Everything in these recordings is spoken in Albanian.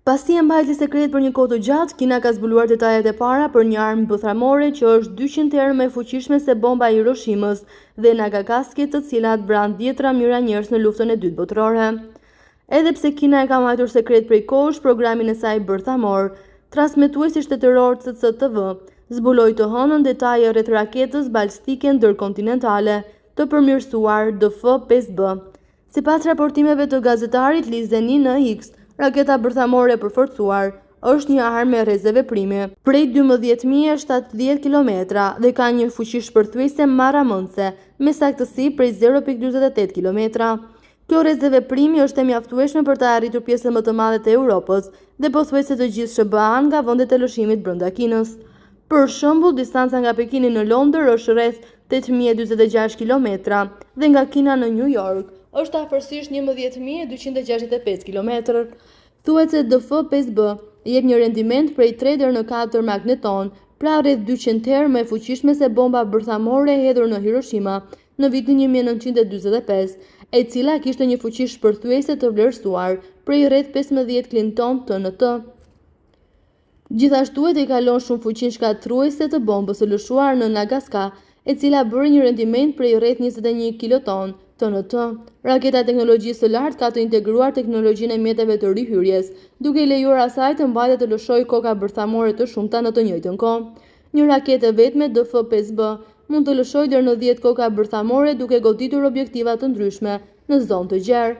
Pasi e mbajti sekret për një kohë të gjatë, Kina ka zbuluar detajet e para për një armë botërore që është 200 herë më e fuqishme se bomba e Hiroshimës dhe Nagasakit, të cilat vranë dhjetra mijëra njerëz në luftën e dytë botërore. Edhe pse Kina e ka mbajtur sekret prej kohësh programin e saj bërthamor, transmetuesi shtetëror CCTV zbuloi të hënën detaje rreth raketës balistike ndërkontinentale të përmirësuar DF-5B. Sipas raportimeve të gazetarit Li Zenin në X, raketa bërthamore e përforcuar është një armë me rrezeveprimi prej 12.070 kilometra dhe ka një fuqi shpërthuese marramëndse me saktësi prej 0.48 kilometra. Kjo rrezeveprimi është e mjaftueshme për të arritur pjesën më të madhe të Europës dhe pothuajse të gjithë SBA-n nga vendet e lëshimit brenda Kinës. Për shembull, distanca nga Pekini në Londër është rreth 8.046 kilometra dhe nga Kina në New York është afërsisht 11.265 km. Thuhet se DF-5B jep një rendiment prej 3 deri në 4 magneton, pra rreth 200 herë më e fuqishme se bomba bërthamore e hedhur në Hiroshima në vitin 1945, e cila kishte një fuqi shpërthuese të vlerësuar prej rreth 15 klinton TNT. Gjithashtu e kalon shumë fuqinë shkatërruese të bombës së lëshuar në Nagasaki, e cila bëri një rendiment prej rreth 21 kiloton TNT. Raketa e teknologjisë së lartë ka të integruar teknologjinë e mjeteve të rihyrjes, duke i lejuar asaj të mbajë të lëshojë koka bërthamore të shumta në të njëjtën kohë. Një raketë vetme DF-5B mund të lëshojë deri në 10 koka bërthamore duke goditur objektiva të ndryshme në zonë të gjerë.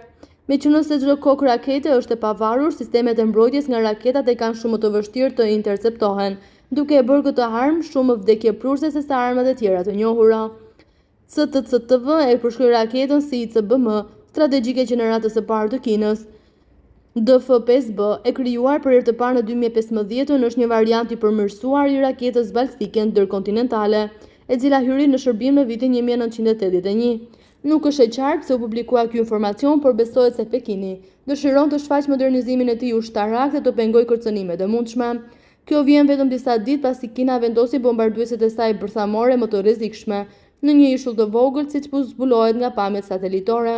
Meqenëse çdo kokë rakete është e pavarur, sistemet e mbrojtjes nga raketat e kanë shumë më të vështirë të interceptohen, duke e bërë këtë armë shumë më vdekjeprurse se sa armat e tjera të njohura. CCTV e përshkroi raketën si ICBM, strategjike gjeneratës së parë të Kinës. DF-5B e krijuar për herë të parë në 2015 është një variant i përmirësuar i raketës balistike ndërkontinentale, e cila hyri në shërbim në vitin 1981. Nuk është e qartë pse u publikua ky informacion, por besohet se Pekini dëshiron të shfaqë modernizimin e tij ushtarak dhe të pengojë kërcënimet e mundshme. Kjo vjen vetëm disa ditë pasi Kina vendosi bombardueset e saj bërthamore më të rrezikshme në një ishull të vogël, siç zbulohet nga pamjet satelitore.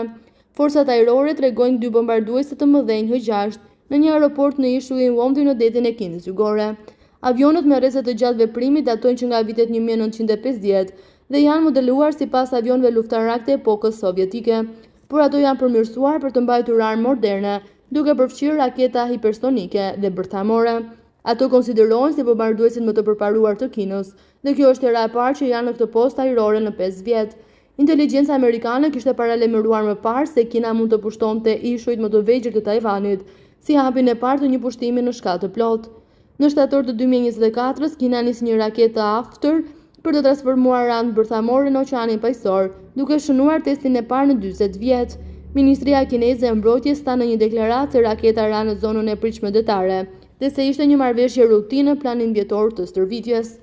Forcat ajrore tregojnë 2 bombarduese të mëdhenj H-6 në një aeroport në ishullin Womdy në detin e Kinës Jugore. Avionët me rreze të gjatë veprimi datojnë që nga vitet 1950 dhe janë modeluar sipas avionëve luftarak të epokës sovjetike, por ato janë përmirësuar për të mbajtur armë moderne, duke përfshirë raketa hipersonike dhe bërthamore. Ato konsiderohen si bombarduesit më të përparuar të Kinës, dhe kjo është hera e parë që janë në këtë postë ajrore në 5 vjet. Inteligjenca amerikane kishte paralajmëruar më parë se Kina mund të pushtonte ishujt më të vegjël të Tajvanit, si hapin e parë të një pushtimi në shkallë të plotë. Në shtator të 2024-s, Kina nisi një raketë aftër për të transformuar anë bërthamore në Oqeanin Paqësor, duke shënuar testin e parë në 40 vjet. Ministria kineze e mbrojtjes tha në një deklaratë se raketa ra në zonën e pritshme detare, dhe se ishte një marrëveshje rutinë në planin vjetor të stërvitjes.